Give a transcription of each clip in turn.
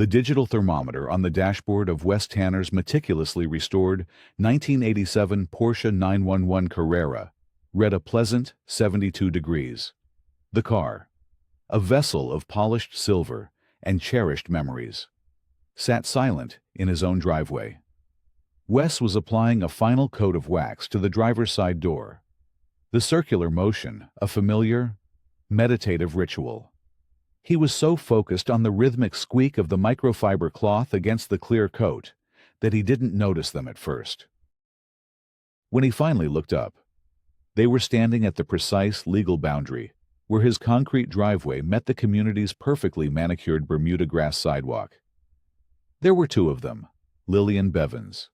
The digital thermometer on the dashboard of Wes Tanner's meticulously restored 1987 Porsche 911 Carrera read a pleasant 72 degrees. The car, a vessel of polished silver and cherished memories, sat silent in his own driveway. Wes was applying a final coat of wax to the driver's side door. The circular motion, a familiar, meditative ritual. He was so focused on the rhythmic squeak of the microfiber cloth against the clear coat that he didn't notice them at first. When he finally looked up, they were standing at the precise legal boundary where his concrete driveway met the community's perfectly manicured Bermuda grass sidewalk. There were two of them, Lillian Bevins,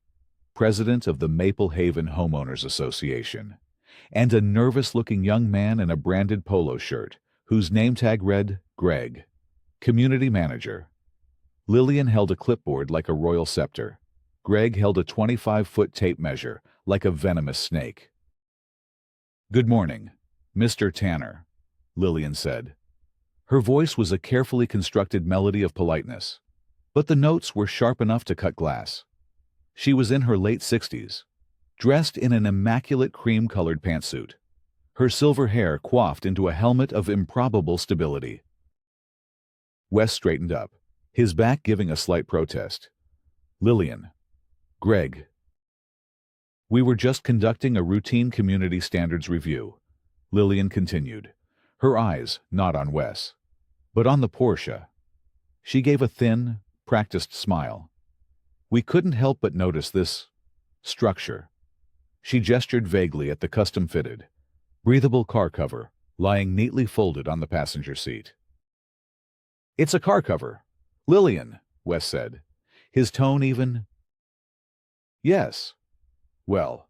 president of the Maple Haven Homeowners Association, and a nervous-looking young man in a branded polo shirt whose name tag read Greg, community manager. Lillian held a clipboard like a royal scepter. Greg held a 25-foot tape measure like a venomous snake. "Good morning, Mr. Tanner," Lillian said. Her voice was a carefully constructed melody of politeness, but the notes were sharp enough to cut glass. She was in her late 60s, dressed in an immaculate cream-colored pantsuit, her silver hair coiffed into a helmet of improbable stability. Wes straightened up, his back giving a slight protest. "Lillian, Greg, we were just conducting a routine community standards review," Lillian continued, her eyes not on Wes, but on the Porsche. She gave a thin, practiced smile. "We couldn't help but notice this structure." She gestured vaguely at the custom-fitted, breathable car cover lying neatly folded on the passenger seat. "It's a car cover, Lillian," Wes said, his tone even. "Yes. Well,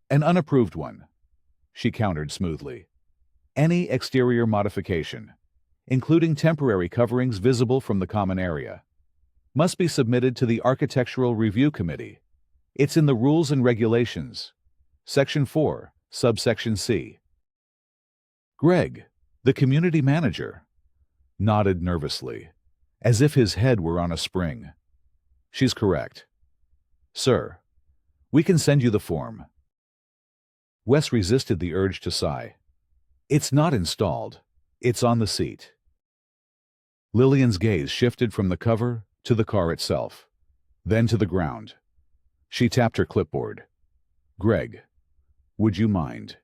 an unapproved one," she countered smoothly. "Any exterior modification, including temporary coverings visible from the common area, must be submitted to the Architectural Review Committee. It's in the Rules and Regulations, Section 4, Subsection C." Greg, the community manager, nodded nervously, as if his head were on a spring. "She's correct. Sir, we can send you the form." Wes resisted the urge to sigh. "It's not installed. It's on the seat." Lillian's gaze shifted from the cover to the car itself, then to the ground. She tapped her clipboard. "Greg, would you mind?"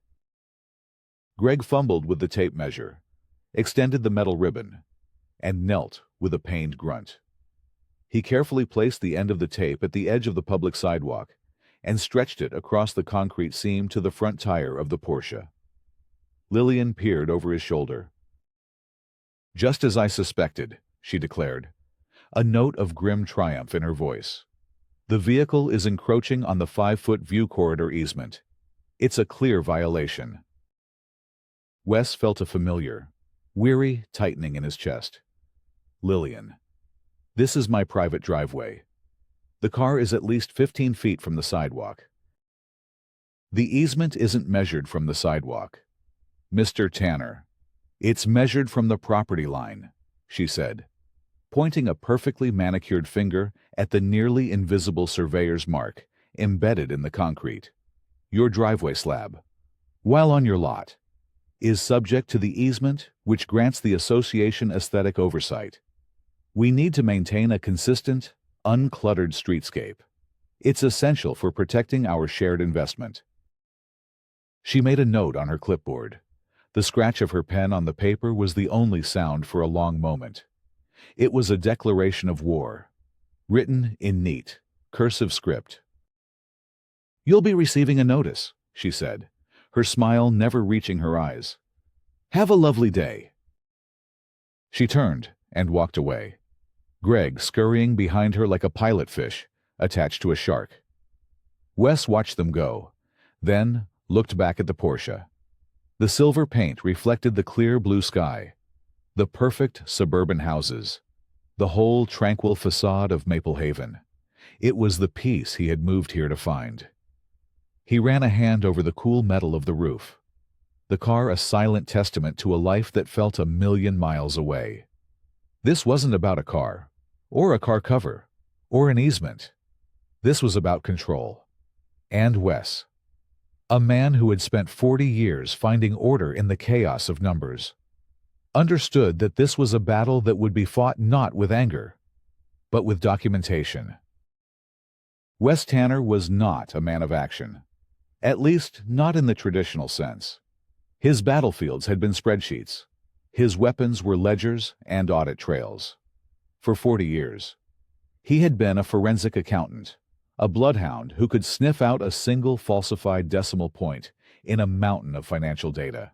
Greg fumbled with the tape measure, extended the metal ribbon, and knelt with a pained grunt. He carefully placed the end of the tape at the edge of the public sidewalk and stretched it across the concrete seam to the front tire of the Porsche. Lillian peered over his shoulder. "Just as I suspected," she declared, a note of grim triumph in her voice. "The vehicle is encroaching on the 5-foot view corridor easement. It's a clear violation." Wes felt a familiar, weary tightening in his chest. "Lillian, this is my private driveway. The car is at least 15 feet from the sidewalk. The easement isn't measured from the sidewalk, Mr. Tanner. It's measured from the property line," she said, pointing a perfectly manicured finger at the nearly invisible surveyor's mark embedded in the concrete. "Your driveway slab, while on your lot, is subject to the easement which grants the association aesthetic oversight. We need to maintain a consistent, uncluttered streetscape. It's essential for protecting our shared investment." She made a note on her clipboard. The scratch of her pen on the paper was the only sound for a long moment. It was a declaration of war, written in neat, cursive script. "You'll be receiving a notice," she said, her smile never reaching her eyes. "Have a lovely day." She turned and walked away, Greg scurrying behind her like a pilot fish attached to a shark. Wes watched them go, then looked back at the Porsche. The silver paint reflected the clear blue sky, the perfect suburban houses, the whole tranquil facade of Maple Haven. It was the peace he had moved here to find. He ran a hand over the cool metal of the roof, the car a silent testament to a life that felt 1,000,000 miles away. This wasn't about a car, or a car cover, or an easement. This was about control. And Wes, a man who had spent 40 years finding order in the chaos of numbers, understood that this was a battle that would be fought not with anger, but with documentation. Wes Tanner was not a man of action, at least not in the traditional sense. His battlefields had been spreadsheets. His weapons were ledgers and audit trails. For 40 years, he had been a forensic accountant, a bloodhound who could sniff out a single falsified decimal point in a mountain of financial data.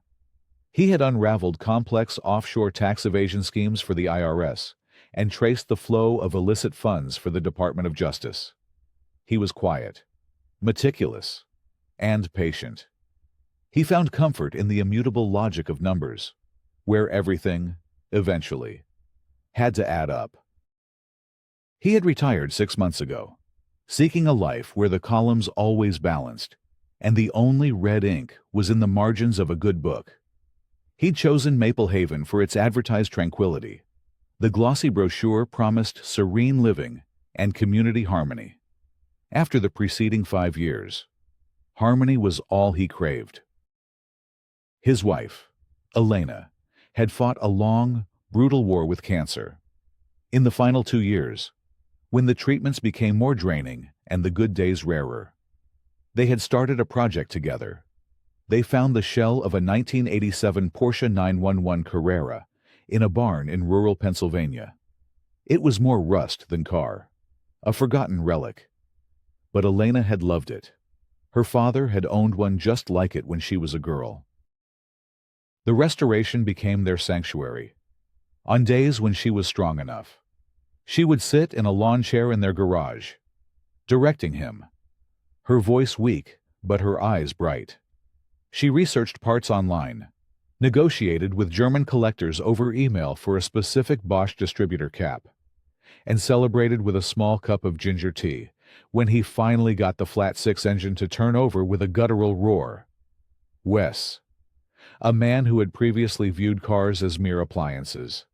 He had unraveled complex offshore tax evasion schemes for the IRS and traced the flow of illicit funds for the Department of Justice. He was quiet, meticulous, and patient. He found comfort in the immutable logic of numbers, where everything, eventually, had to add up. He had retired 6 months ago, seeking a life where the columns always balanced, and the only red ink was in the margins of a good book. He'd chosen Maple Haven for its advertised tranquility. The glossy brochure promised serene living and community harmony. After the preceding 5 years, harmony was all he craved. His wife, Elena, had fought a long, brutal war with cancer. In the final 2 years, when the treatments became more draining and the good days rarer, they had started a project together. They found the shell of a 1987 Porsche 911 Carrera in a barn in rural Pennsylvania. It was more rust than car, a forgotten relic. But Elena had loved it. Her father had owned one just like it when she was a girl. The restoration became their sanctuary. On days when she was strong enough, she would sit in a lawn chair in their garage, directing him, her voice weak but her eyes bright. She researched parts online, negotiated with German collectors over email for a specific Bosch distributor cap, and celebrated with a small cup of ginger tea when he finally got the flat six engine to turn over with a guttural roar. Wes, a man who had previously viewed cars as mere appliances,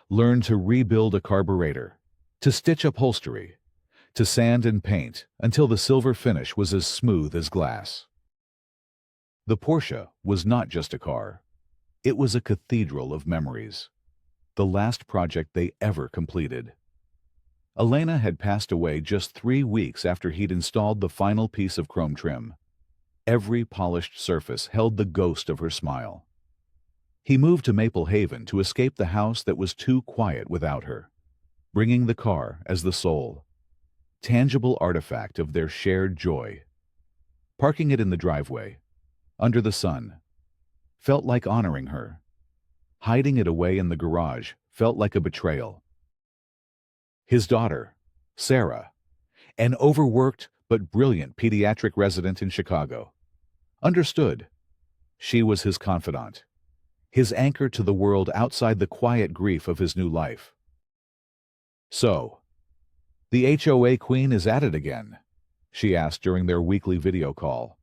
learned to rebuild a carburetor, to stitch upholstery, to sand and paint until the silver finish was as smooth as glass. The Porsche was not just a car. It was a cathedral of memories, the last project they ever completed. Elena had passed away just 3 weeks after he'd installed the final piece of chrome trim. Every polished surface held the ghost of her smile. He moved to Maple Haven to escape the house that was too quiet without her, bringing the car as the sole, tangible artifact of their shared joy. Parking it in the driveway, under the sun, felt like honoring her. Hiding it away in the garage felt like a betrayal. His daughter, Sarah, an overworked but brilliant pediatric resident in Chicago, understood. She was his confidant, his anchor to the world outside the quiet grief of his new life. "So, the HOA queen is at it again?" she asked during their weekly video call,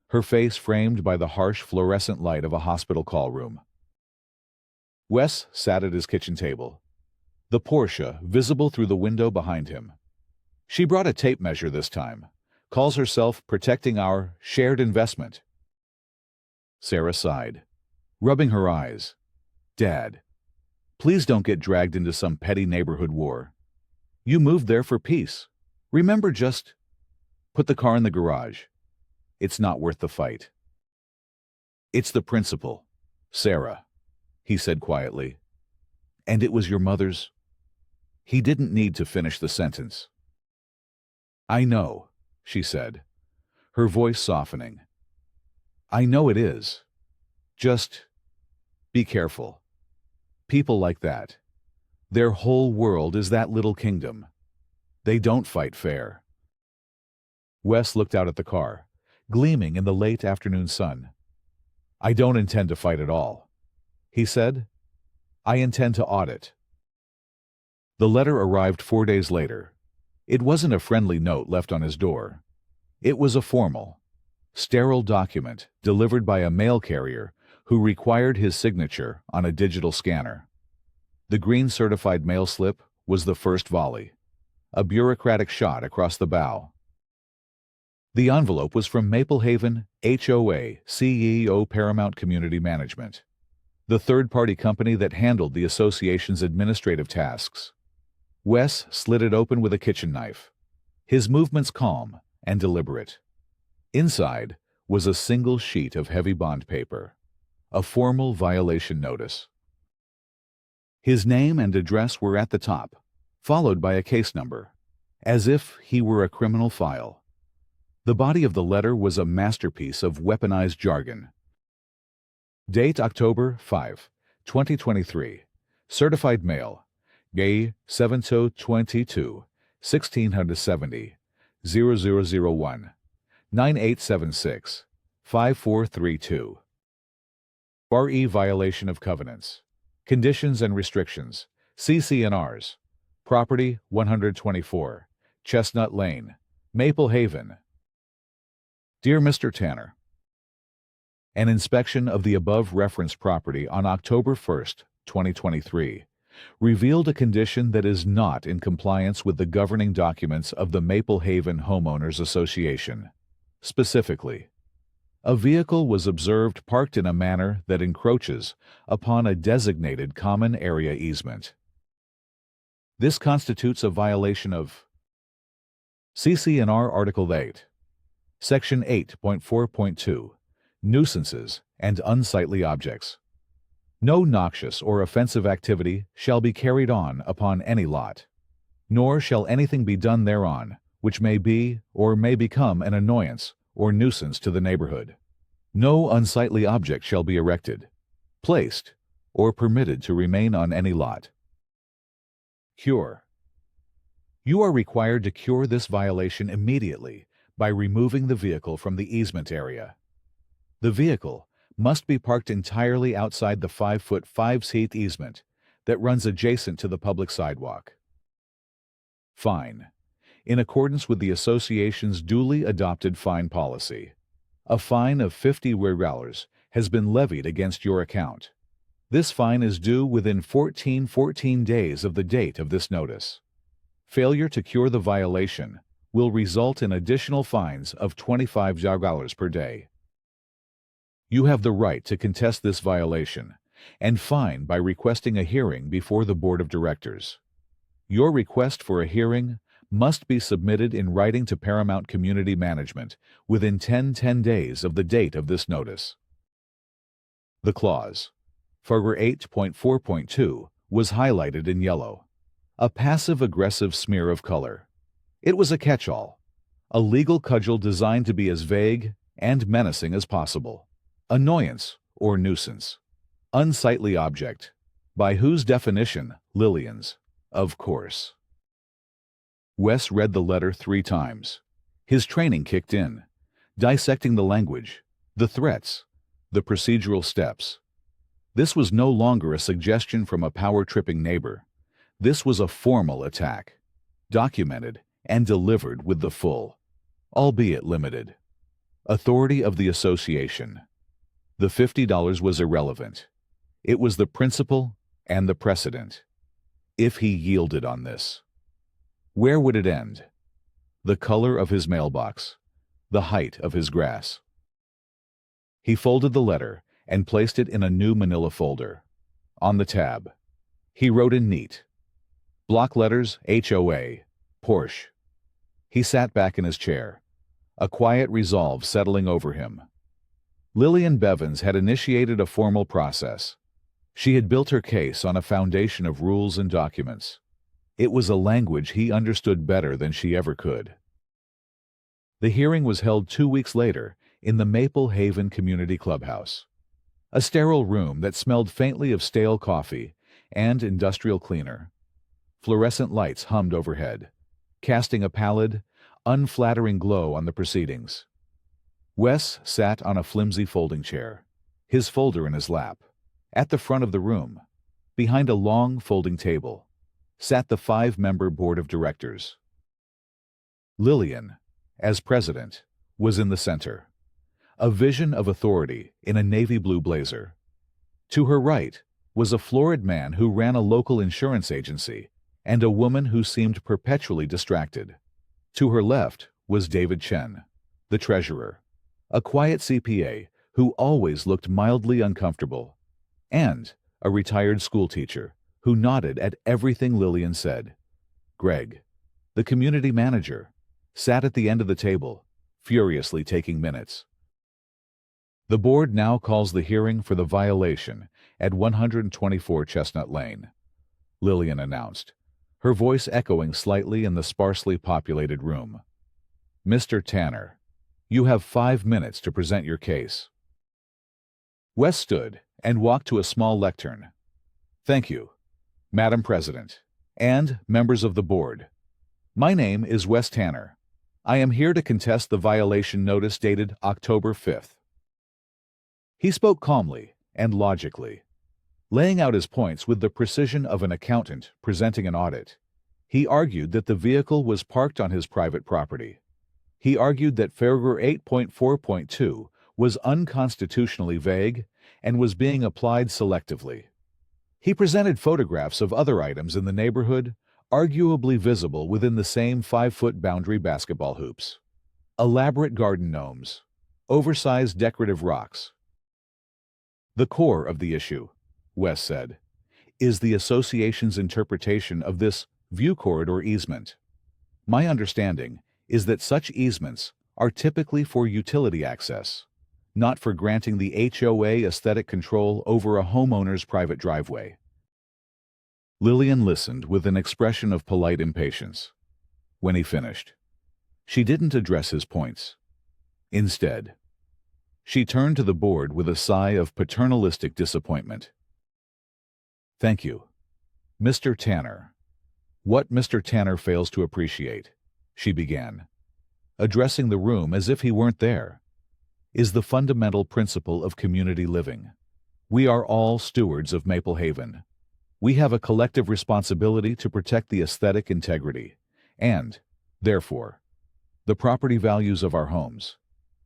her face framed by the harsh fluorescent light of a hospital call room. Wes sat at his kitchen table, the Porsche visible through the window behind him. "She brought a tape measure this time. Calls herself protecting our shared investment." Sarah sighed, rubbing her eyes. "Dad, please don't get dragged into some petty neighborhood war. You moved there for peace. Remember, just put the car in the garage. It's not worth the fight." "It's the principle, Sarah," he said quietly. "And it was your mother's." He didn't need to finish the sentence. "I know," she said, her voice softening. "I know it is. Just be careful. People like that, their whole world is that little kingdom. They don't fight fair." Wes looked out at the car, gleaming in the late afternoon sun. "I don't intend to fight at all," he said. "I intend to audit." The letter arrived 4 days later. It wasn't a friendly note left on his door. It was a formal, sterile document delivered by a mail carrier who required his signature on a digital scanner. The green certified mail slip was the first volley. A bureaucratic shot across the bow. The envelope was from Maple Haven, HOA, CEO Paramount Community Management, the third-party company that handled the association's administrative tasks. Wes slit it open with a kitchen knife, his movements calm and deliberate. Inside was a single sheet of heavy bond paper, a formal violation notice. His name and address were at the top, followed by a case number, as if he were a criminal file. The body of the letter was a masterpiece of weaponized jargon. Date October 5, 2023. Certified mail. Gay 7222 1670 0001 9876 5432. RE violation of covenants. Conditions and restrictions. CC&Rs. Property 124. Chestnut Lane, Maple Haven. Dear Mr. Tanner, an inspection of the above referenced property on October 1, 2023, revealed a condition that is not in compliance with the governing documents of the Maple Haven Homeowners Association. Specifically, a vehicle was observed parked in a manner that encroaches upon a designated common area easement. This constitutes a violation of CC&R Article 8, Section 8.4.2, Nuisances and Unsightly Objects. No noxious or offensive activity shall be carried on upon any lot, nor shall anything be done thereon which may be or may become an annoyance or nuisance to the neighborhood. No unsightly object shall be erected, placed, or permitted to remain on any lot. Cure. You are required to cure this violation immediately by removing the vehicle from the easement area. The vehicle must be parked entirely outside the 5-foot 5-seat easement that runs adjacent to the public sidewalk. Fine. In accordance with the association's duly adopted fine policy, a fine of $50 has been levied against your account. This fine is due within 14 days of the date of this notice. Failure to cure the violation will result in additional fines of $25 per day. You have the right to contest this violation and fine by requesting a hearing before the Board of Directors. Your request for a hearing must be submitted in writing to Paramount Community Management within 10 days of the date of this notice. The clause, Figure 8.4.2, was highlighted in yellow, a passive-aggressive smear of color. It was a catch-all, a legal cudgel designed to be as vague and menacing as possible. Annoyance or nuisance. Unsightly object. By whose definition? Lillian's, of course. Wes read the letter 3 times. His training kicked in, dissecting the language, the threats, the procedural steps. This was no longer a suggestion from a power-tripping neighbor. This was a formal attack, documented and delivered with the full, albeit limited, authority of the association. The $50 was irrelevant. It was the principle and the precedent. If he yielded on this, where would it end? The color of his mailbox, the height of his grass. He folded the letter and placed it in a new manila folder. On the tab, he wrote in neat block letters HOA, Porsche. He sat back in his chair, a quiet resolve settling over him. Lillian Bevins had initiated a formal process. She had built her case on a foundation of rules and documents. It was a language he understood better than she ever could. The hearing was held 2 weeks later in the Maple Haven Community Clubhouse, a sterile room that smelled faintly of stale coffee and industrial cleaner. Fluorescent lights hummed overhead, casting a pallid, unflattering glow on the proceedings. Wes sat on a flimsy folding chair, his folder in his lap. At the front of the room, behind a long folding table, sat the 5-member board of directors. Lillian, as president, was in the center, a vision of authority in a navy blue blazer. To her right was a florid man who ran a local insurance agency and a woman who seemed perpetually distracted. To her left was David Chen, the treasurer, a quiet CPA who always looked mildly uncomfortable, and a retired schoolteacher who nodded at everything Lillian said. Greg, the community manager, sat at the end of the table, furiously taking minutes. The board now calls the hearing for the violation at 124 Chestnut Lane, Lillian announced, her voice echoing slightly in the sparsely populated room. Mr. Tanner, you have 5 minutes to present your case. Wes stood and walked to a small lectern. Thank you, Madam President, and members of the board. My name is Wes Tanner. I am here to contest the violation notice dated October 5th. He spoke calmly and logically, laying out his points with the precision of an accountant presenting an audit. He argued that the vehicle was parked on his private property. He argued that Paragraph 8.4.2 was unconstitutionally vague and was being applied selectively. He presented photographs of other items in the neighborhood, arguably visible within the same 5-foot boundary basketball hoops. Elaborate garden gnomes, oversized decorative rocks. The core of the issue, Wes said, is the association's interpretation of this view corridor easement. My understanding is that such easements are typically for utility access, not for granting the HOA aesthetic control over a homeowner's private driveway. Lillian listened with an expression of polite impatience. When he finished, she didn't address his points. Instead, she turned to the board with a sigh of paternalistic disappointment. Thank you, Mr. Tanner. What Mr. Tanner fails to appreciate, she began, addressing the room as if he weren't there, is the fundamental principle of community living. We are all stewards of Maple Haven. We have a collective responsibility to protect the aesthetic integrity and, therefore, the property values of our homes.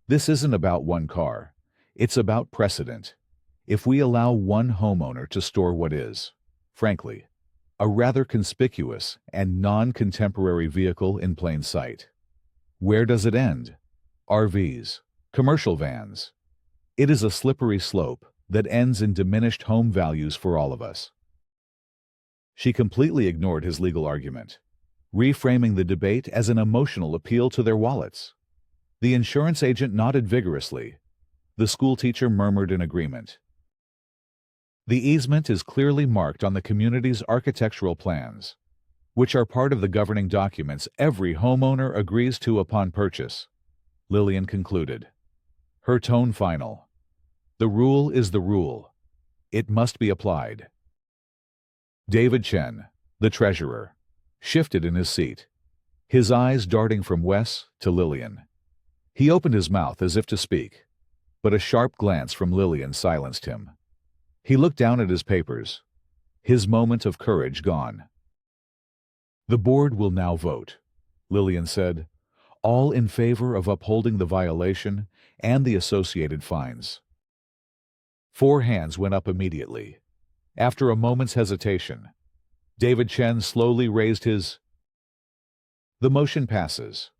This isn't about one car. It's about precedent. If we allow one homeowner to store what is, frankly, a rather conspicuous and non-contemporary vehicle in plain sight, where does it end? RVs, commercial vans. It is a slippery slope that ends in diminished home values for all of us. She completely ignored his legal argument, reframing the debate as an emotional appeal to their wallets. The insurance agent nodded vigorously. The schoolteacher murmured in agreement. The easement is clearly marked on the community's architectural plans, which are part of the governing documents every homeowner agrees to upon purchase, Lillian concluded, her tone final. The rule is the rule. It must be applied. David Chen, the treasurer, shifted in his seat, his eyes darting from Wes to Lillian. He opened his mouth as if to speak, but a sharp glance from Lillian silenced him. He looked down at his papers, his moment of courage gone. The board will now vote, Lillian said, all in favor of upholding the violation and the associated fines. 4 hands went up immediately. After a moment's hesitation, David Chen slowly raised his. The motion passes.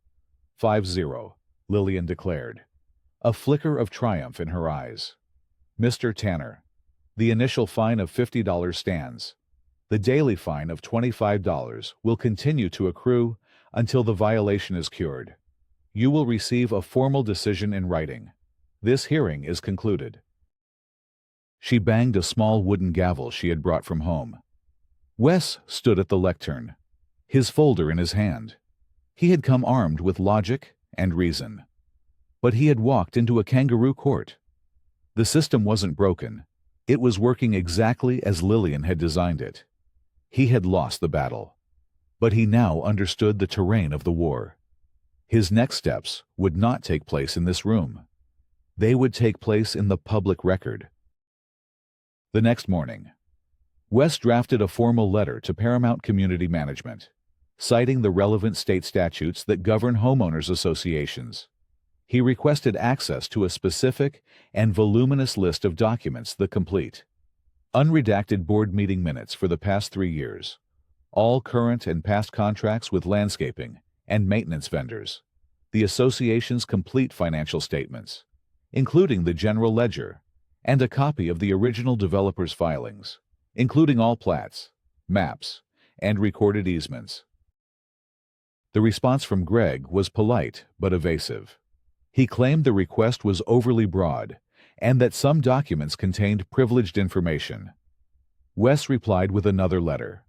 5-0, Lillian declared, a flicker of triumph in her eyes. Mr. Tanner, the initial fine of $50 stands. The daily fine of $25 will continue to accrue until the violation is cured. You will receive a formal decision in writing. This hearing is concluded. She banged a small wooden gavel she had brought from home. Wes stood at the lectern, his folder in his hand. He had come armed with logic and reason. But he had walked into a kangaroo court. The system wasn't broken. It was working exactly as Lillian had designed it. He had lost the battle, but he now understood the terrain of the war. His next steps would not take place in this room. They would take place in the public record. The next morning, Wes drafted a formal letter to Paramount Community Management, citing the relevant state statutes that govern homeowners associations. He requested access to a specific and voluminous list of documents, the complete, unredacted board meeting minutes for the past 3 years, all current and past contracts with landscaping and maintenance vendors, the association's complete financial statements, including the general ledger, and a copy of the original developer's filings, including all plats, maps, and recorded easements. The response from Greg was polite but evasive. He claimed the request was overly broad and that some documents contained privileged information. Wes replied with another letter,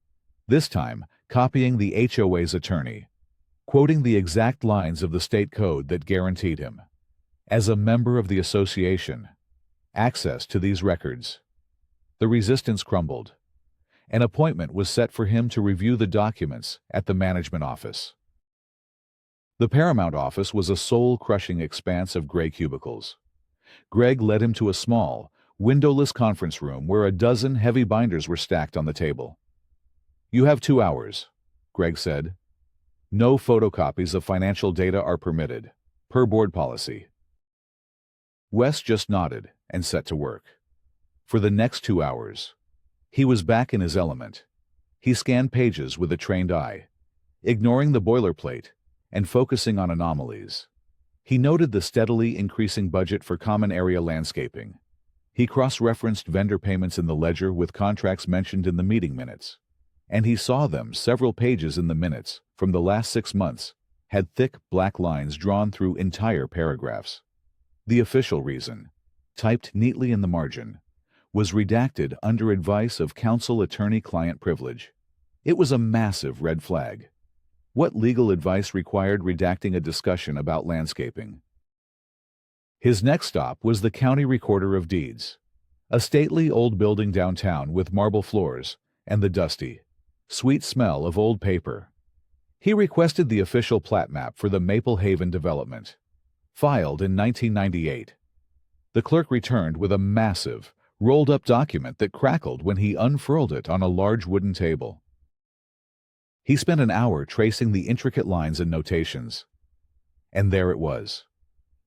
this time copying the HOA's attorney, quoting the exact lines of the state code that guaranteed him, as a member of the association, access to these records. The resistance crumbled. An appointment was set for him to review the documents at the management office. The Paramount office was a soul-crushing expanse of gray cubicles. Greg led him to a small, windowless conference room where a dozen heavy binders were stacked on the table. "You have 2 hours," Greg said. "No photocopies of financial data are permitted, per board policy." Wes just nodded and set to work. For the next 2 hours, he was back in his element. He scanned pages with a trained eye, ignoring the boilerplate and focusing on anomalies. He noted the steadily increasing budget for common area landscaping. He cross-referenced vendor payments in the ledger with contracts mentioned in the meeting minutes, and he saw them several pages in the minutes from the last 6 months had thick black lines drawn through entire paragraphs. The official reason, typed neatly in the margin, was redacted under advice of counsel attorney-client privilege. It was a massive red flag. What legal advice required redacting a discussion about landscaping? His next stop was the County Recorder of Deeds, a stately old building downtown with marble floors and the dusty, sweet smell of old paper. He requested the official plat map for the Maple Haven development, filed in 1998. The clerk returned with a massive, rolled-up document that crackled when he unfurled it on a large wooden table. He spent an hour tracing the intricate lines and notations. And there it was.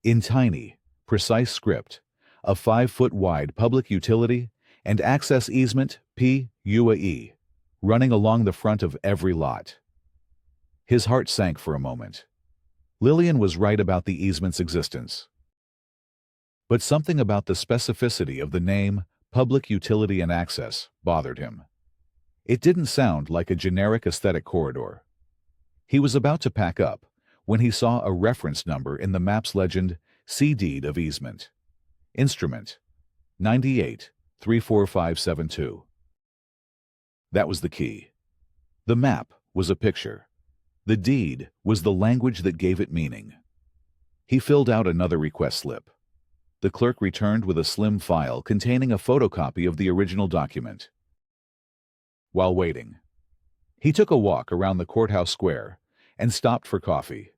In tiny, precise script, a 5-foot-wide public utility and access easement PUAE, running along the front of every lot. His heart sank for a moment. Lillian was right about the easement's existence. But something about the specificity of the name, public utility and access, bothered him. It didn't sound like a generic aesthetic corridor. He was about to pack up when he saw a reference number in the map's legend, See Deed of Easement. Instrument 98-34572. That was the key. The map was a picture. The deed was the language that gave it meaning. He filled out another request slip. The clerk returned with a slim file containing a photocopy of the original document. While waiting, he took a walk around the courthouse square and stopped for coffee.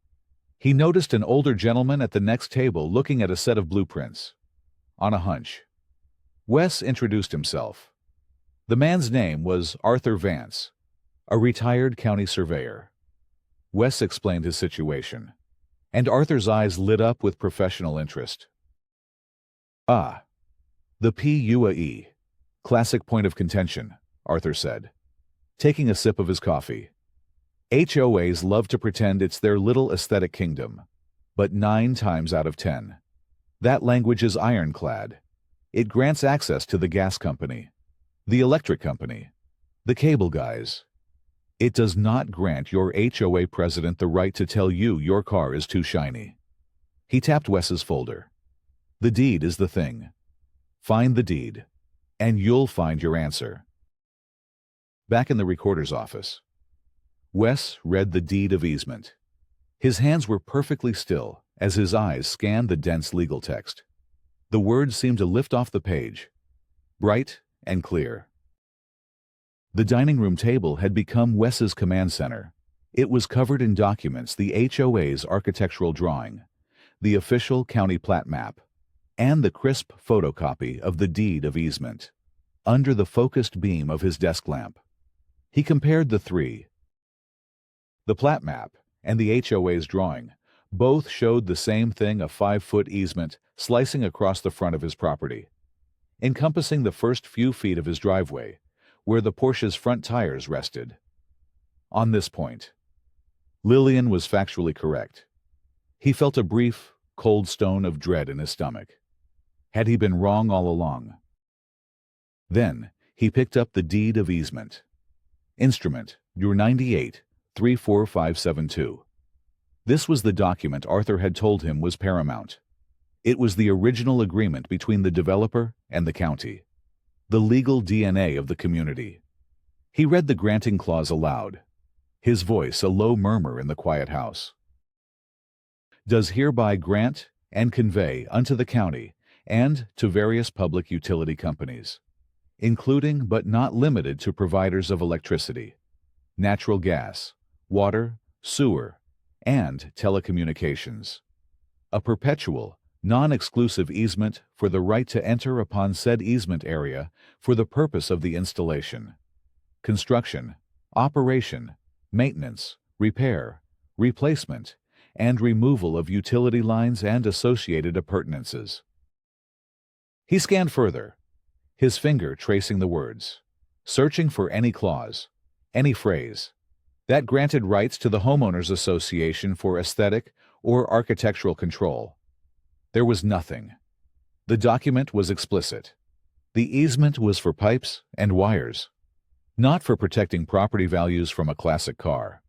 He noticed an older gentleman at the next table looking at a set of blueprints. On a hunch, Wes introduced himself. The man's name was Arthur Vance, a retired county surveyor. Wes explained his situation, and Arthur's eyes lit up with professional interest. "Ah, the PUAE, classic point of contention," Arthur said, taking a sip of his coffee. "HOAs love to pretend it's their little aesthetic kingdom, but 9 times out of 10, that language is ironclad. It grants access to the gas company, the electric company, the cable guys. It does not grant your HOA president the right to tell you your car is too shiny." He tapped Wes's folder. "The deed is the thing. Find the deed, and you'll find your answer." Back in the recorder's office, Wes read the deed of easement. His hands were perfectly still as his eyes scanned the dense legal text. The words seemed to lift off the page, bright and clear. The dining room table had become Wes's command center. It was covered in documents, the HOA's architectural drawing, the official county plat map, and the crisp photocopy of the deed of easement. Under the focused beam of his desk lamp, he compared the three. The plat map and the HOA's drawing both showed the same thing, a 5-foot easement slicing across the front of his property, encompassing the first few feet of his driveway, where the Porsche's front tires rested. On this point, Lillian was factually correct. He felt a brief, cold stone of dread in his stomach. Had he been wrong all along? Then, he picked up the deed of easement. Instrument, your 98-34572. This was the document Arthur had told him was paramount. It was the original agreement between the developer and the county, the legal DNA of the community. He read the granting clause aloud, his voice a low murmur in the quiet house. Does hereby grant and convey unto the county and to various public utility companies, including but not limited to providers of electricity, natural gas, water, sewer, and telecommunications, a perpetual, non-exclusive easement for the right to enter upon said easement area for the purpose of the installation, construction, operation, maintenance, repair, replacement, and removal of utility lines and associated appurtenances. He scanned further, his finger tracing the words, searching for any clause, any phrase, that granted rights to the Homeowners Association for aesthetic or architectural control. There was nothing. The document was explicit. The easement was for pipes and wires, not for protecting property values from a classic car.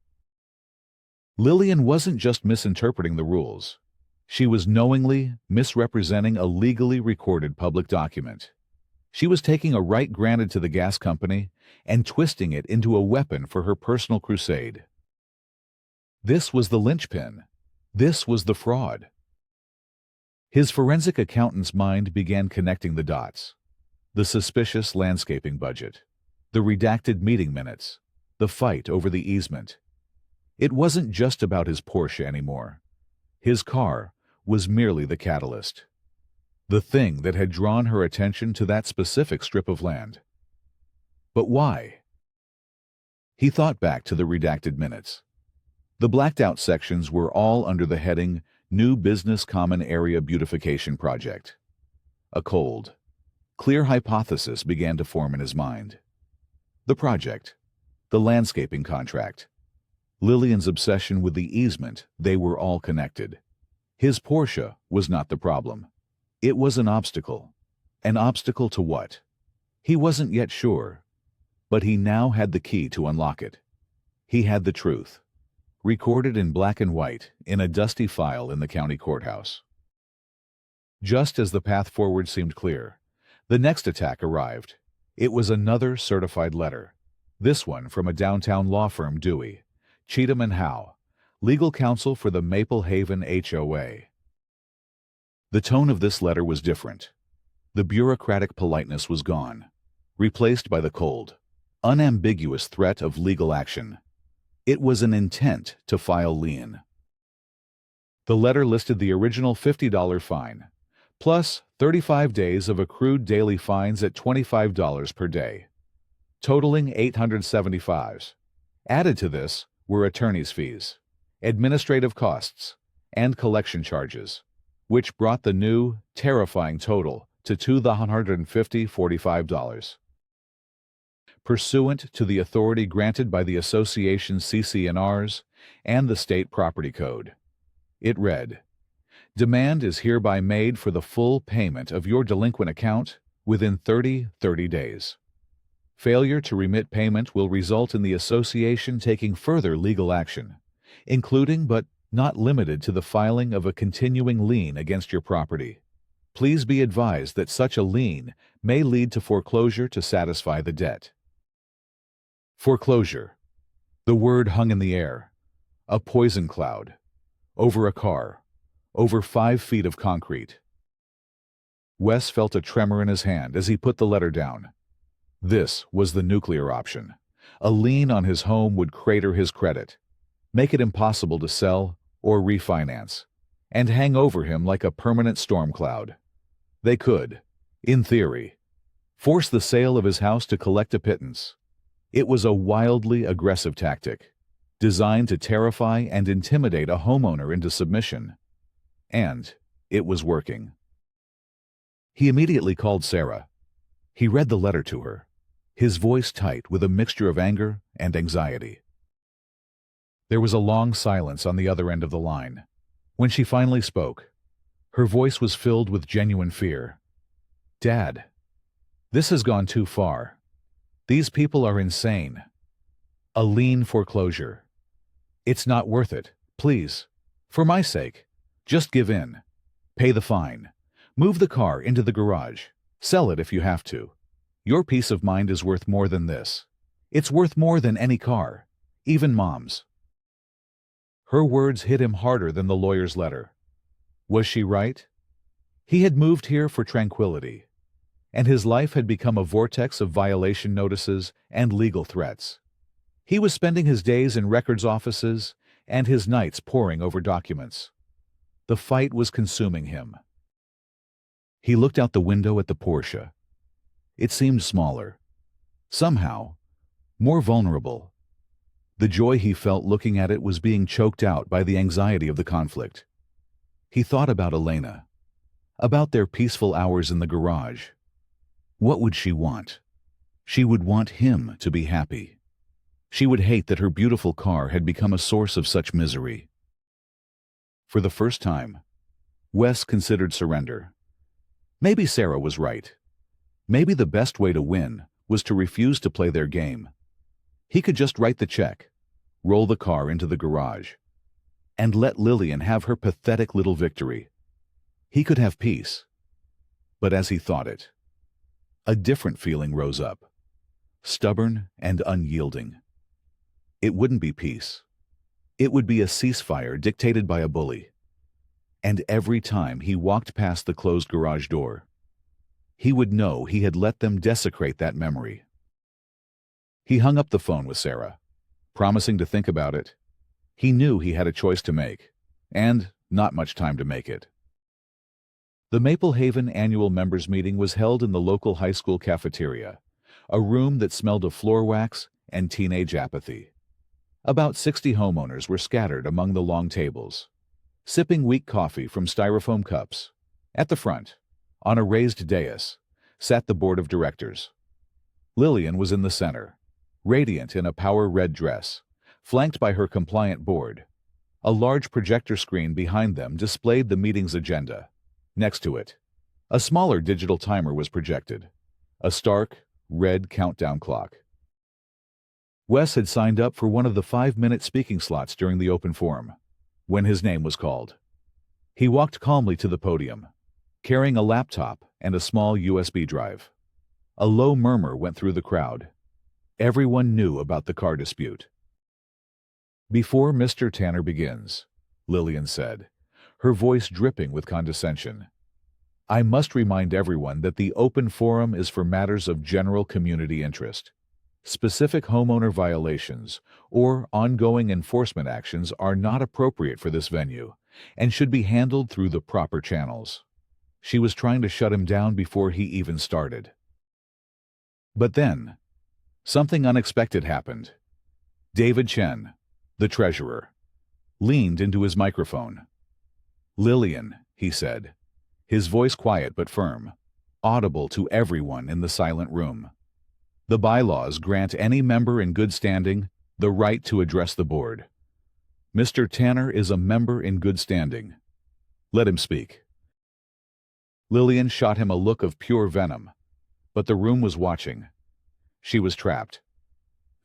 Lillian wasn't just misinterpreting the rules. She was knowingly misrepresenting a legally recorded public document. She was taking a right granted to the gas company and twisting it into a weapon for her personal crusade. This was the linchpin. This was the fraud. His forensic accountant's mind began connecting the dots. The suspicious landscaping budget, the redacted meeting minutes, the fight over the easement. It wasn't just about his Porsche anymore. His car was merely the catalyst, the thing that had drawn her attention to that specific strip of land. But why? He thought back to the redacted minutes. The blacked-out sections were all under the heading New Business Common Area Beautification Project. A cold, clear hypothesis began to form in his mind. The project, the landscaping contract, Lillian's obsession with the easement, they were all connected. His Porsche was not the problem. It was an obstacle. An obstacle to what? He wasn't yet sure, but he now had the key to unlock it. He had the truth, recorded in black and white in a dusty file in the county courthouse. Just as the path forward seemed clear, the next attack arrived. It was another certified letter, this one from a downtown law firm, Dewey, Cheatham and Howe, legal counsel for the Maple Haven HOA. The tone of this letter was different. The bureaucratic politeness was gone, replaced by the cold, unambiguous threat of legal action. It was an intent to file lien. The letter listed the original $50 fine, plus 35 days of accrued daily fines at $25 per day, totaling $875. Added to this were attorney's fees, administrative costs, and collection charges, which brought the new, terrifying total to $245. Pursuant to the authority granted by the association's CC&Rs and the state property code. It read, "Demand is hereby made for the full payment of your delinquent account within 30 days. Failure to remit payment will result in the association taking further legal action, including but not limited to the filing of a continuing lien against your property. Please be advised that such a lien may lead to foreclosure to satisfy the debt." Foreclosure. The word hung in the air, a poison cloud, over a car, over 5 feet of concrete. Wes felt a tremor in his hand as he put the letter down. This was the nuclear option. A lien on his home would crater his credit, make it impossible to sell or refinance, and hang over him like a permanent storm cloud. They could, in theory, force the sale of his house to collect a pittance. It was a wildly aggressive tactic, designed to terrify and intimidate a homeowner into submission. And it was working. He immediately called Sarah. He read the letter to her, his voice tight with a mixture of anger and anxiety. There was a long silence on the other end of the line. When she finally spoke, her voice was filled with genuine fear. "Dad, this has gone too far. These people are insane. A lien foreclosure. It's not worth it. Please, for my sake, just give in. Pay the fine. Move the car into the garage. Sell it if you have to. Your peace of mind is worth more than this. It's worth more than any car, even Mom's." Her words hit him harder than the lawyer's letter. Was she right? He had moved here for tranquility, and his life had become a vortex of violation notices and legal threats. He was spending his days in records offices and his nights poring over documents. The fight was consuming him. He looked out the window at the Porsche. It seemed smaller. Somehow, more vulnerable. The joy he felt looking at it was being choked out by the anxiety of the conflict. He thought about Elena, about their peaceful hours in the garage. What would she want? She would want him to be happy. She would hate that her beautiful car had become a source of such misery. For the first time, Wes considered surrender. Maybe Sarah was right. Maybe the best way to win was to refuse to play their game. He could just write the check, roll the car into the garage, and let Lillian have her pathetic little victory. He could have peace. But as he thought it, a different feeling rose up, stubborn and unyielding. It wouldn't be peace. It would be a ceasefire dictated by a bully. And every time he walked past the closed garage door, he would know he had let them desecrate that memory. He hung up the phone with Sarah, promising to think about it. He knew he had a choice to make, and not much time to make it. The Maple Haven annual members meeting was held in the local high school cafeteria, a room that smelled of floor wax and teenage apathy. About 60 homeowners were scattered among the long tables, sipping weak coffee from styrofoam cups. At the front, on a raised dais, sat the board of directors. Lillian was in the center, radiant in a power red dress, flanked by her compliant board. A large projector screen behind them displayed the meeting's agenda. Next to it, a smaller digital timer was projected, a stark, red countdown clock. Wes had signed up for one of the 5-minute speaking slots during the open forum, when his name was called. He walked calmly to the podium, carrying a laptop and a small USB drive. A low murmur went through the crowd. Everyone knew about the car dispute. "Before Mr. Tanner begins," Lillian said, her voice dripping with condescension, "I must remind everyone that the open forum is for matters of general community interest. Specific homeowner violations or ongoing enforcement actions are not appropriate for this venue and should be handled through the proper channels." She was trying to shut him down before he even started. But then, something unexpected happened. David Chen, the treasurer, leaned into his microphone. "Lillian," he said, his voice quiet but firm, audible to everyone in the silent room. "The bylaws grant any member in good standing the right to address the board. Mr. Tanner is a member in good standing. Let him speak." Lillian shot him a look of pure venom, but the room was watching. She was trapped.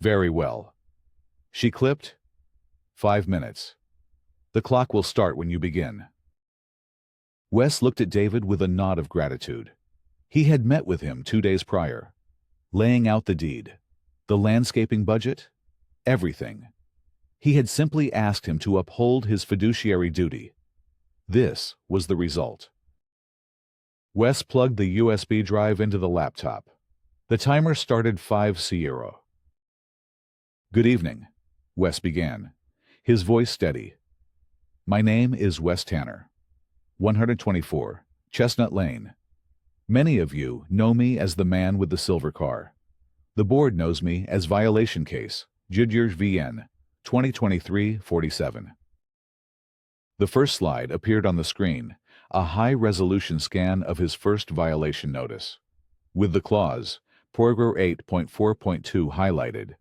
"Very well." She clipped, 5 minutes. The clock will start when you begin." Wes looked at David with a nod of gratitude. He had met with him 2 days prior, laying out the deed, the landscaping budget, everything. He had simply asked him to uphold his fiduciary duty. This was the result. Wes plugged the USB drive into the laptop. The timer started 5:00. "Good evening," Wes began, his voice steady. "My name is Wes Tanner, 124 Chestnut Lane. Many of you know me as the man with the silver car. The board knows me as Violation Case, Judge VN, 2023-47. The first slide appeared on the screen, a high-resolution scan of his first violation notice, with the clause, Paragraph 8.4.2 highlighted.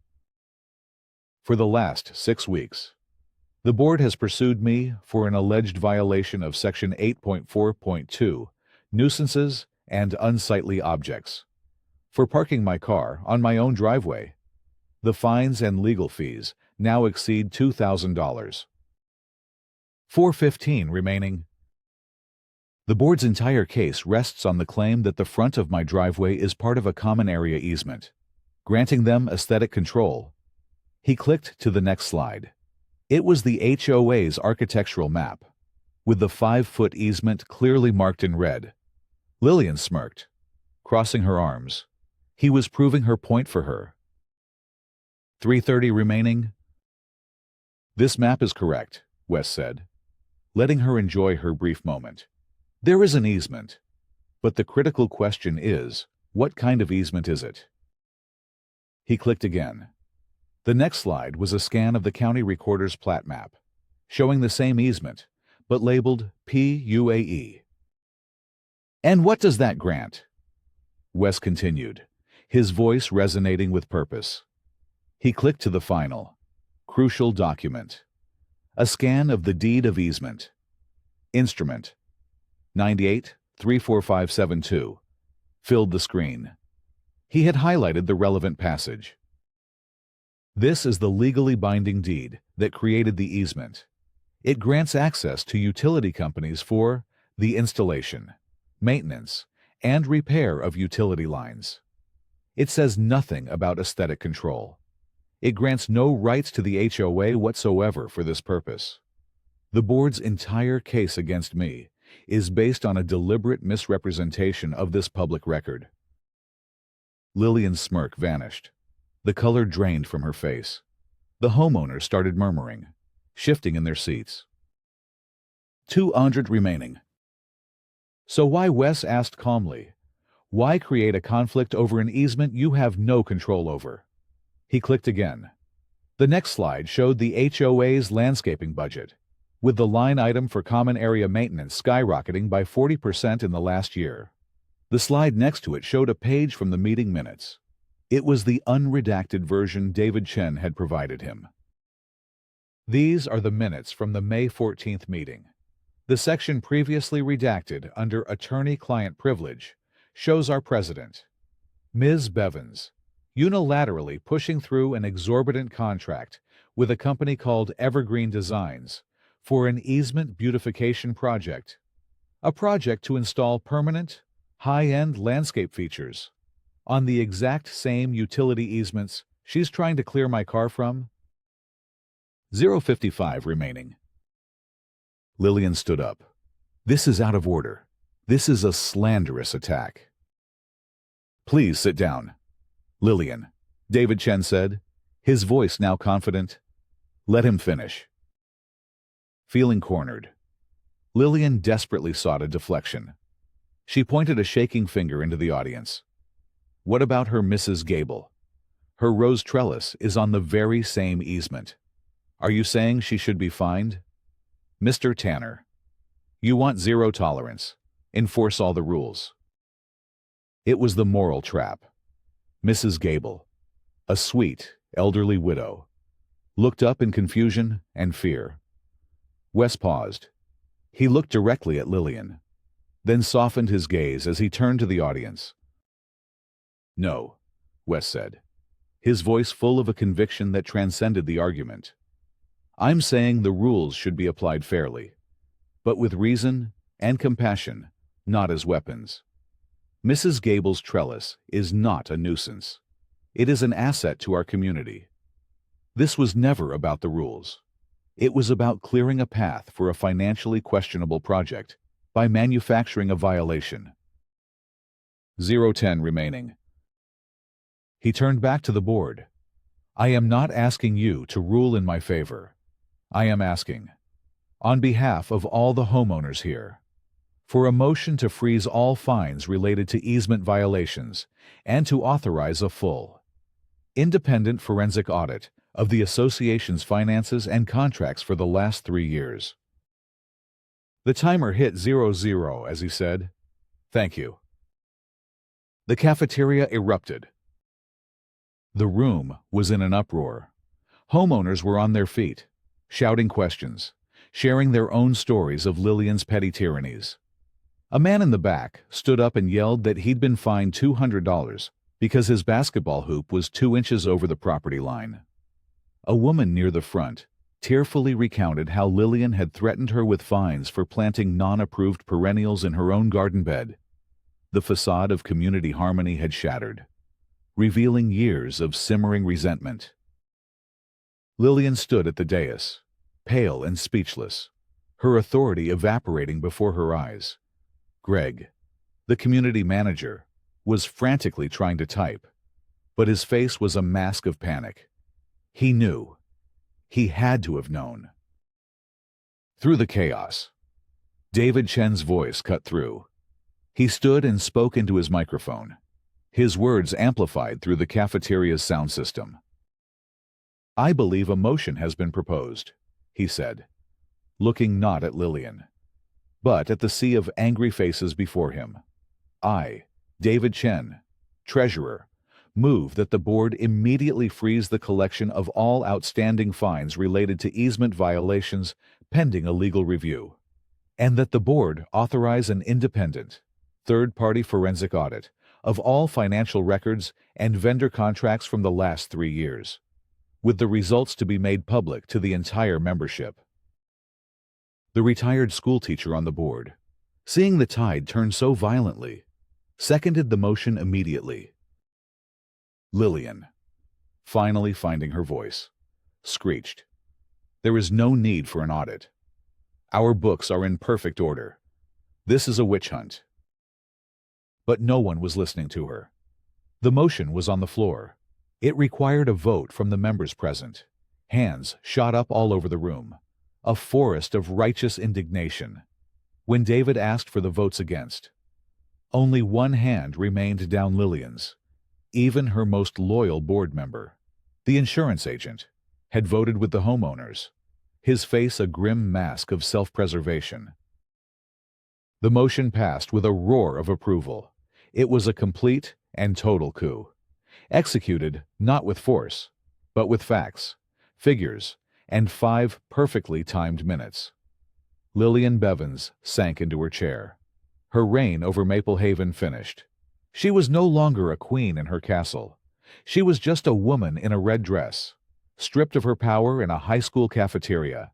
For the last 6 weeks, The board has pursued me for an alleged violation of Section 8.4.2, nuisances and unsightly objects, for parking my car on my own driveway. The fines and legal fees now exceed $2,000. 415 remaining. The board's entire case rests on the claim that the front of my driveway is part of a common area easement, granting them aesthetic control. He clicked to the next slide. It was the HOA's architectural map, with the 5-foot easement clearly marked in red. Lillian smirked, crossing her arms. He was proving her point for her. 330 remaining. This map is correct, Wes said, letting her enjoy her brief moment. There is an easement, but the critical question is, what kind of easement is it? He clicked again. The next slide was a scan of the county recorder's plat map, showing the same easement, but labeled PUAE. And what does that grant? Wes continued, his voice resonating with purpose. He clicked to the final, crucial document. A scan of the deed of easement. Instrument 98-34572 filled the screen. He had highlighted the relevant passage. This is the legally binding deed that created the easement. It grants access to utility companies for the installation, maintenance, and repair of utility lines. It says nothing about aesthetic control. It grants no rights to the HOA whatsoever for this purpose. The board's entire case against me is based on a deliberate misrepresentation of this public record. Lillian's smirk vanished. The color drained from her face. The homeowners started murmuring, shifting in their seats. 200 remaining. So why, Wes asked calmly, why create a conflict over an easement you have no control over? He clicked again. The next slide showed the HOA's landscaping budget, with the line item for common area maintenance skyrocketing by 40% in the last year. The slide next to it showed a page from the meeting minutes. It was the unredacted version David Chen had provided him. These are the minutes from the May 14th meeting. The section previously redacted under attorney-client privilege shows our president, Ms. Bevins, unilaterally pushing through an exorbitant contract with a company called Evergreen Designs for an easement beautification project, a project to install permanent, high-end landscape features on the exact same utility easements she's trying to clear my car from. 055 remaining. Lillian stood up. This is out of order. This is a slanderous attack. Please sit down. Lillian, David Chen said, his voice now confident. Let him finish. Feeling cornered, Lillian desperately sought a deflection. She pointed a shaking finger into the audience. What about her Mrs. Gable? Her rose trellis is on the very same easement. Are you saying she should be fined? Mr. Tanner, you want zero tolerance. Enforce all the rules. It was the moral trap. Mrs. Gable, a sweet, elderly widow, looked up in confusion and fear. Wes paused. He looked directly at Lillian, then softened his gaze as he turned to the audience. No, Wes said, his voice full of a conviction that transcended the argument. I'm saying the rules should be applied fairly, but with reason and compassion, not as weapons. Mrs. Gable's trellis is not a nuisance. It is an asset to our community. This was never about the rules. It was about clearing a path for a financially questionable project by manufacturing a violation. 010 remaining. He turned back to the board. I am not asking you to rule in my favor. I am asking, on behalf of all the homeowners here, for a motion to freeze all fines related to easement violations and to authorize a full, independent forensic audit of the association's finances and contracts for the last 3 years. The timer hit 00 as he said, "Thank you." The cafeteria erupted. The room was in an uproar. Homeowners were on their feet, shouting questions, sharing their own stories of Lillian's petty tyrannies. A man in the back stood up and yelled that he'd been fined $200 because his basketball hoop was 2 inches over the property line. A woman near the front tearfully recounted how Lillian had threatened her with fines for planting non-approved perennials in her own garden bed. The facade of community harmony had shattered, revealing years of simmering resentment. Lillian stood at the dais, pale and speechless, her authority evaporating before her eyes. Greg, the community manager, was frantically trying to type, but his face was a mask of panic. He knew. He had to have known. Through the chaos, David Chen's voice cut through. He stood and spoke into his microphone, his words amplified through the cafeteria's sound system. "I believe a motion has been proposed," he said, looking not at Lillian, but at the sea of angry faces before him. "I, David Chen, Treasurer, move that the board immediately freeze the collection of all outstanding fines related to easement violations pending a legal review, and that the board authorize an independent, third-party forensic audit of all financial records and vendor contracts from the last 3 years, with the results to be made public to the entire membership." The retired schoolteacher on the board, seeing the tide turn so violently, seconded the motion immediately. Lillian, finally finding her voice, screeched, "There is no need for an audit. Our books are in perfect order. This is a witch hunt." But no one was listening to her. The motion was on the floor. It required a vote from the members present. Hands shot up all over the room, a forest of righteous indignation. When David asked for the votes against, only one hand remained down Lillian's. Even her most loyal board member, the insurance agent, had voted with the homeowners, his face a grim mask of self-preservation. The motion passed with a roar of approval. It was a complete and total coup, executed not with force, but with facts, figures, and 5 perfectly timed minutes. Lillian Bevins sank into her chair. Her reign over Maple Haven finished. She was no longer a queen in her castle. She was just a woman in a red dress, stripped of her power in a high school cafeteria.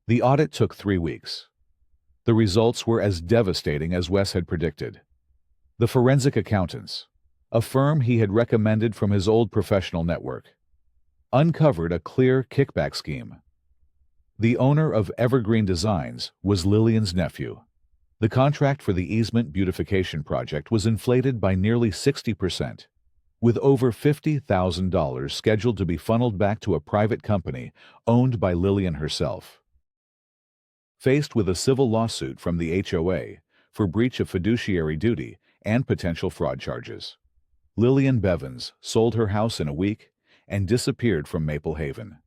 The audit took 3 weeks. The results were as devastating as Wes had predicted. The forensic accountants, a firm he had recommended from his old professional network, uncovered a clear kickback scheme. The owner of Evergreen Designs was Lillian's nephew. The contract for the easement beautification project was inflated by nearly 60%, with over $50,000 scheduled to be funneled back to a private company owned by Lillian herself. Faced with a civil lawsuit from the HOA for breach of fiduciary duty and potential fraud charges, Lillian Bevins sold her house in a week and disappeared from Maple Haven,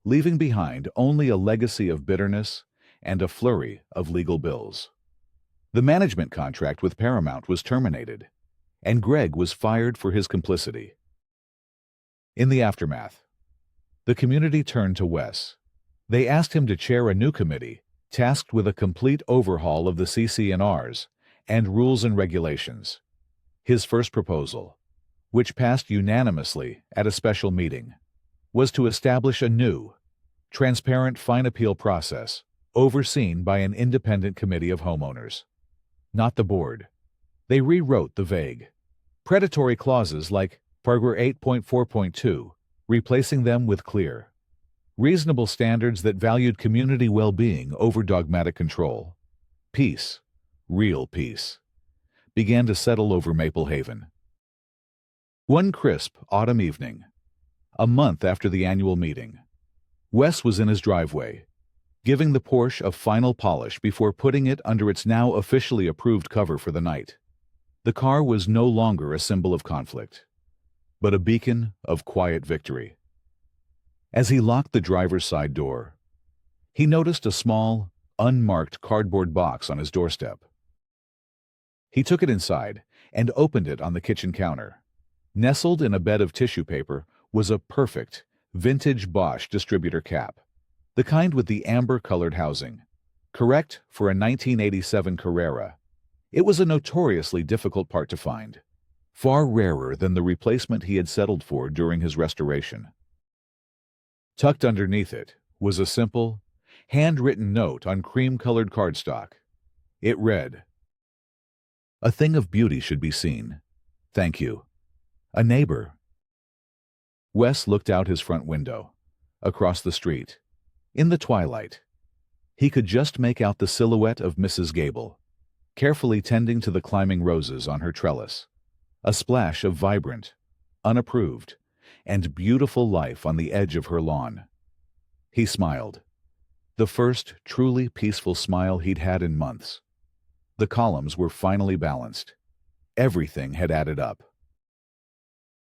leaving behind only a legacy of bitterness and a flurry of legal bills. The management contract with Paramount was terminated, and Greg was fired for his complicity. In the aftermath, the community turned to Wes. They asked him to chair a new committee tasked with a complete overhaul of the CC&Rs and rules and regulations. His first proposal, which passed unanimously at a special meeting, was to establish a new, transparent fine appeal process overseen by an independent committee of homeowners. Not the board. They rewrote the vague, predatory clauses like paragraph 8.4.2, replacing them with clear, reasonable standards that valued community well-being over dogmatic control. Peace, real peace, began to settle over Maple Haven. One crisp autumn evening, a month after the annual meeting, Wes was in his driveway, giving the Porsche a final polish before putting it under its now officially approved cover for the night. The car was no longer a symbol of conflict, but a beacon of quiet victory. As he locked the driver's side door, he noticed a small, unmarked cardboard box on his doorstep. He took it inside and opened it on the kitchen counter. Nestled in a bed of tissue paper was a perfect, vintage Bosch distributor cap, The kind with the amber-colored housing. Correct for a 1987 Carrera. It was a notoriously difficult part to find, far rarer than the replacement he had settled for during his restoration. Tucked underneath it was a simple, handwritten note on cream-colored cardstock. It read, "A thing of beauty should be seen. Thank you. A neighbor." Wes looked out his front window. Across the street, in the twilight, he could just make out the silhouette of Mrs. Gable, carefully tending to the climbing roses on her trellis. A splash of vibrant, unapproved, and beautiful life on the edge of her lawn. He smiled. The first truly peaceful smile he'd had in months. The columns were finally balanced. Everything had added up.